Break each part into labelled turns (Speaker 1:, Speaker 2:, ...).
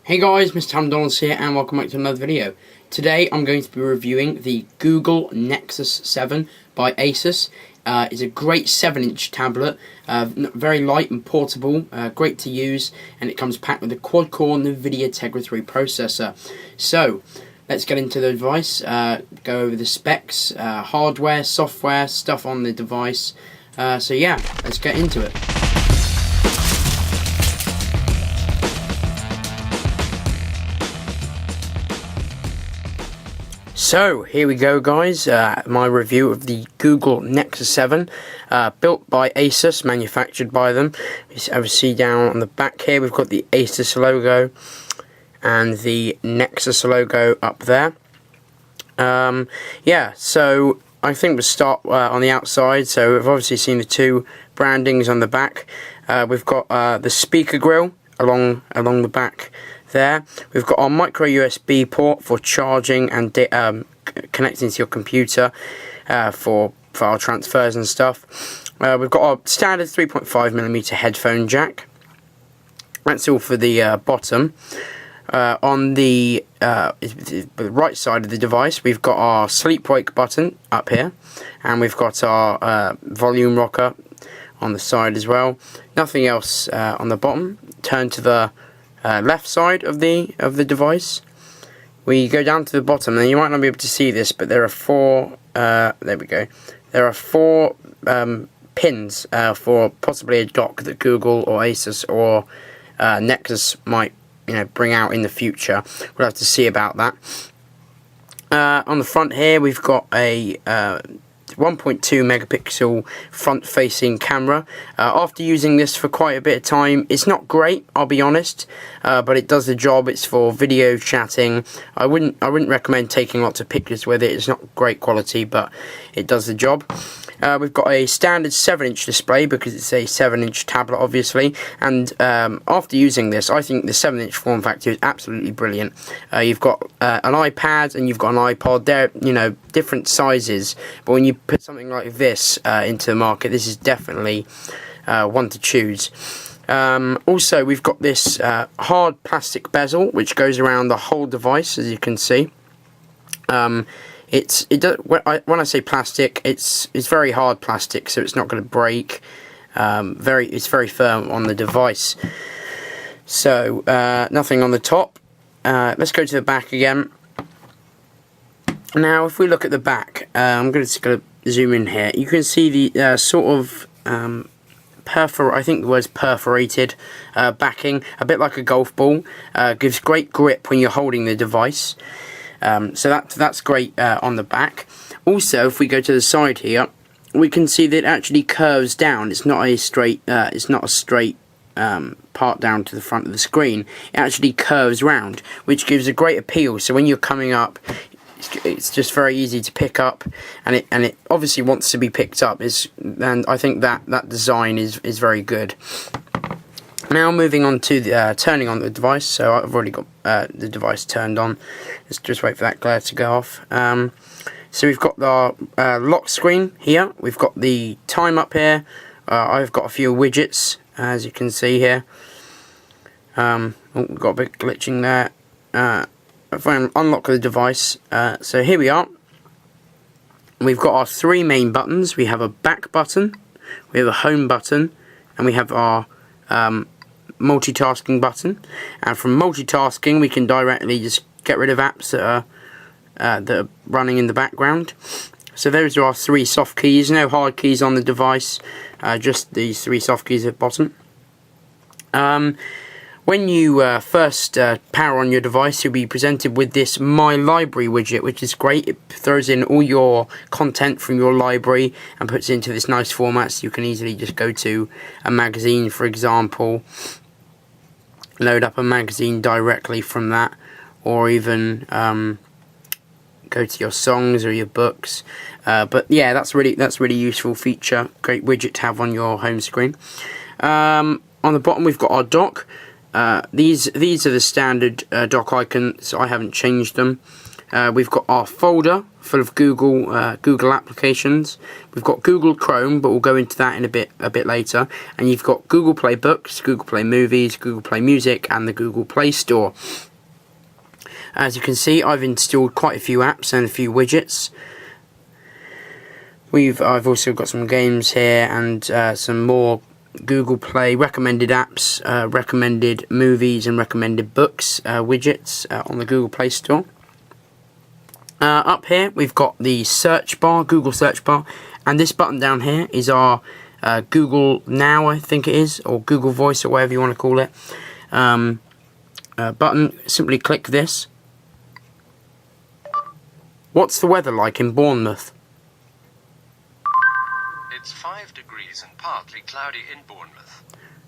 Speaker 1: Hey guys, MrHadlemDonalds here and welcome back to another video. Today I'm going to be reviewing the Google Nexus 7 by Asus. It's a great 7-inch tablet, very light and portable, great to use, and it comes packed with a quad-core Nvidia Tegra 3 processor. So, let's get into the device, go over the specs, hardware, software, stuff on the device. So yeah, let's get into it. So, here we go guys, my review of the Google Nexus 7, built by Asus, manufactured by them. As you see down on the back here, we've got the Asus logo and the Nexus logo up there. Yeah, so I think we'll start on the outside. So we've obviously seen the two brandings on the back. We've got the speaker grille along the back there. We've got our micro USB port for charging and connecting to your computer for file transfers and stuff. We've got our standard 3.5mm headphone jack. That's all for the bottom. On the right side of the device, we've got our sleep wake button up here, and we've got our volume rocker on the side as well. Nothing else on the bottom. Turn to the left side of the device. We go down to the bottom, and you might not be able to see this, but there are four. There we go. There are four pins for possibly a dock that Google or Asus or Nexus might, bring out in the future. We'll have to see about that. On the front here, we've got a 1.2 megapixel front-facing camera. After using this for quite a bit of time, it's not great, I'll be honest, but it does the job. It's for video chatting. I wouldn't recommend taking lots of pictures with it. It's not great quality, but it does the job. We've got a standard 7-inch display because it's a 7-inch tablet, obviously. And after using this, I think the 7-inch form factor is absolutely brilliant. You've got an iPad and you've got an iPod. They're different sizes, but when you put something like this into the market, this is definitely one to choose. Also, we've got this hard plastic bezel which goes around the whole device, as you can see. When I say plastic, it's very hard plastic, so it's not going to break. It's very firm on the device. So nothing on the top. Let's go to the back again. Now, if we look at the back, I'm just going to zoom in here. You can see the sort of I think the word's perforated backing, a bit like a golf ball. Gives great grip when you're holding the device. So that's great on the back. Also, if we go to the side here, we can see that it actually curves down. It's not a straight. Part down to the front of the screen. It actually curves round, which gives a great appeal. So when you're coming up, it's just very easy to pick up, and it obviously wants to be picked up. And I think that design is very good. Now moving on to the turning on the device. So I've already got the device turned on. Let's just wait for that glare to go off. So we've got the lock screen here. We've got the time up here. I've got a few widgets, as you can see here. We've got a bit glitching there. If I unlock the device, so here we are. We've got our three main buttons. We have a back button, we have a home button, and we have our multitasking button. And from multitasking, we can directly just get rid of apps that are running in the background. So those are our three soft keys. No hard keys on the device, just these three soft keys at the bottom. When you first power on your device, you'll be presented with this My Library widget, which is great. It throws in all your content from your library and puts it into this nice format, so you can easily just go to a magazine, for example, load up a magazine directly from that, or even go to your songs or your books. But yeah, that's really useful feature. Great widget to have on your home screen. On the bottom, we've got our dock. These are the standard dock icons. I haven't changed them. we've got our folder full of Google applications. We've got Google Chrome, but we'll go into that in a bit later. And you've got Google Play Books, Google Play Movies, Google Play Music, and the Google Play Store. As you can see, I've installed quite a few apps and a few widgets. I've also got some games here and some more Google Play recommended apps, recommended movies and recommended books widgets on the Google Play Store. Up here we've got the search bar, Google search bar, and this button down here is our Google Now, I think it is, or Google Voice, or whatever you want to call it, button. Simply click this. What's the weather like in Bournemouth?
Speaker 2: It's 5 degrees and partly cloudy in Bournemouth.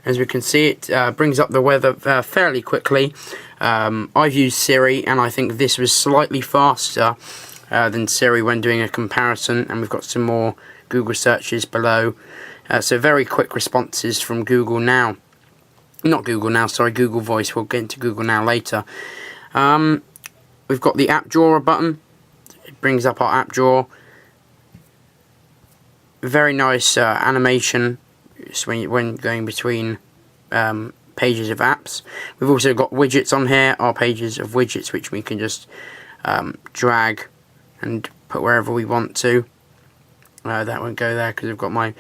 Speaker 1: As we can see, it brings up the weather fairly quickly. I've used Siri, and I think this was slightly faster than Siri when doing a comparison, and we've got some more Google searches below. So very quick responses from Google Now. Not Google Now, sorry, Google Voice. We'll get into Google Now later. We've got the App Drawer button. It brings up our app drawer. Very nice animation when going between pages of apps. We've also got widgets on here, our pages of widgets, which we can just drag and put wherever we want to. That won't go there because we've got my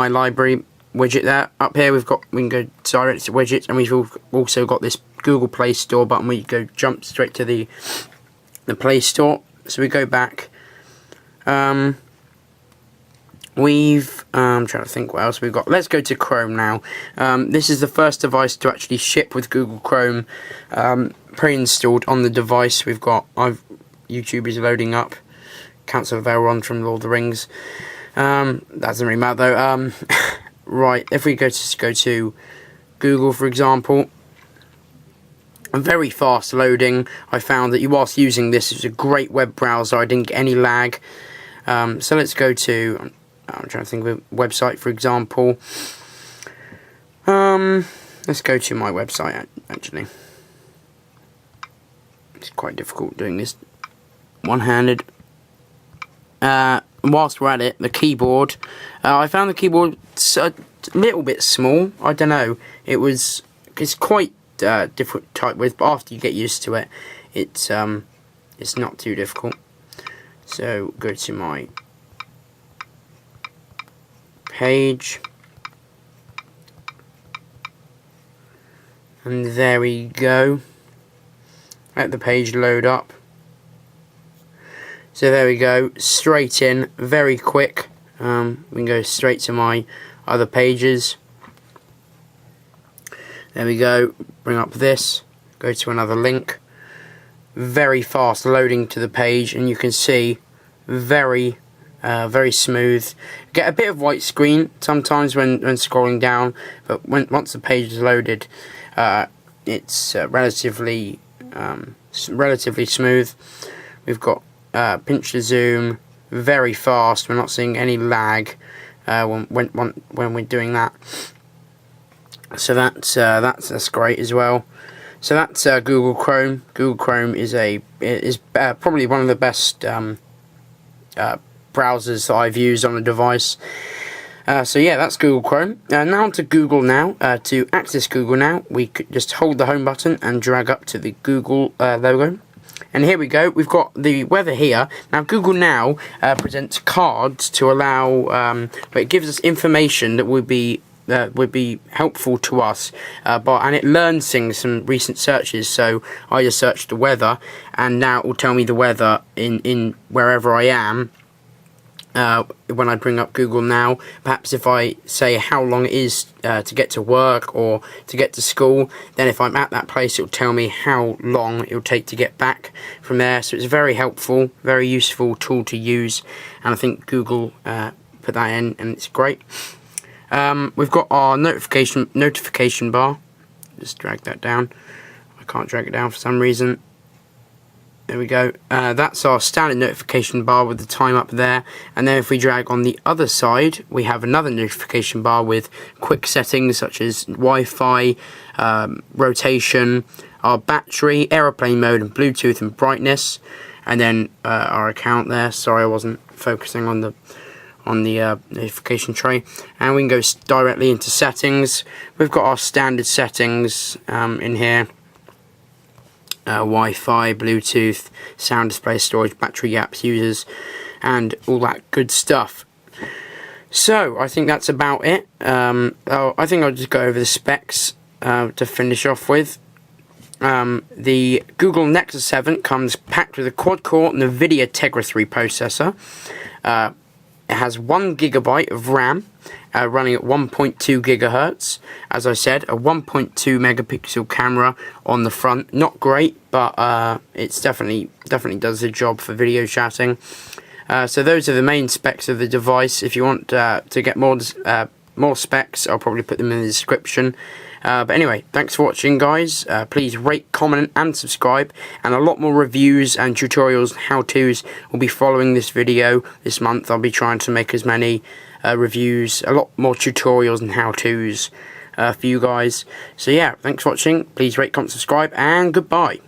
Speaker 1: library widget there. Up here we can go direct to widgets, and we've also got this Google Play Store button where you go jump straight to the Play Store. So we go back. I'm trying to think what else we've got. Let's go to Chrome now. This is the first device to actually ship with Google Chrome pre-installed on the device. YouTube is loading up. Council of Elrond from Lord of the Rings. That doesn't really matter though. Right, if we go to Google, for example, very fast loading. I found that whilst using this, it's a great web browser. I didn't get any lag. So let's go to, I'm trying to think of a website, for example. Let's go to my website, actually. It's quite difficult doing this one-handed. Whilst we're at it, the keyboard. I found the keyboard a little bit small. I don't know. It's quite difficult to type with, but after you get used to it, it's not too difficult. So go to my page, and there we go. Let the page load up. So there we go, straight in, very quick. We can go straight to my other pages. There we go, bring up this, go to another link. Very fast loading to the page, and you can see very smooth. Get a bit of white screen sometimes when scrolling down, but once the page is loaded, it's relatively smooth. We've got pinch to zoom, very fast. We're not seeing any lag when we're doing that. So that's great as well. So that's Google Chrome. Google Chrome is probably one of the best browsers that I've used on a device. So yeah, that's Google Chrome. Now on to Google Now. To access Google Now, we could just hold the home button and drag up to the Google logo. And here we go, we've got the weather here. Now Google Now presents cards to allow, it gives us information that would be helpful to us, and it learns things from recent searches. So I just searched the weather, and now it will tell me the weather in wherever I am. When I bring up Google Now, perhaps if I say how long it is to get to work or to get to school, then if I'm at that place, it will tell me how long it will take to get back from there. So it's a very helpful, very useful tool to use, and I think Google put that in, and it's great. We've got our notification bar. Just drag that down. I can't drag it down for some reason. There we go. That's our standard notification bar with the time up there. And then if we drag on the other side, we have another notification bar with quick settings such as Wi-Fi, rotation, our battery, aeroplane mode, and Bluetooth and brightness. and then our account there. Sorry, I wasn't focusing on the notification tray. And we can go directly into settings. We've got our standard settings in here. Wi-Fi, Bluetooth, sound display, storage, battery, apps, users, and all that good stuff. So I think that's about it. I think I'll just go over the specs to finish off with. The Google Nexus 7 comes packed with a quad-core Nvidia Tegra 3 processor. It has 1 GB of RAM, running at 1.2 GHz. As I said, a 1.2 megapixel camera on the front. Not great, but it's definitely does the job for video chatting. So those are the main specs of the device. If you want to get more specs, I'll probably put them in the description. But anyway, thanks for watching, guys. Please rate, comment, and subscribe. And a lot more reviews and tutorials and how-tos will be following this video this month. I'll be trying to make as many reviews, a lot more tutorials and how-tos for you guys. So yeah, thanks for watching. Please rate, comment, subscribe, and goodbye.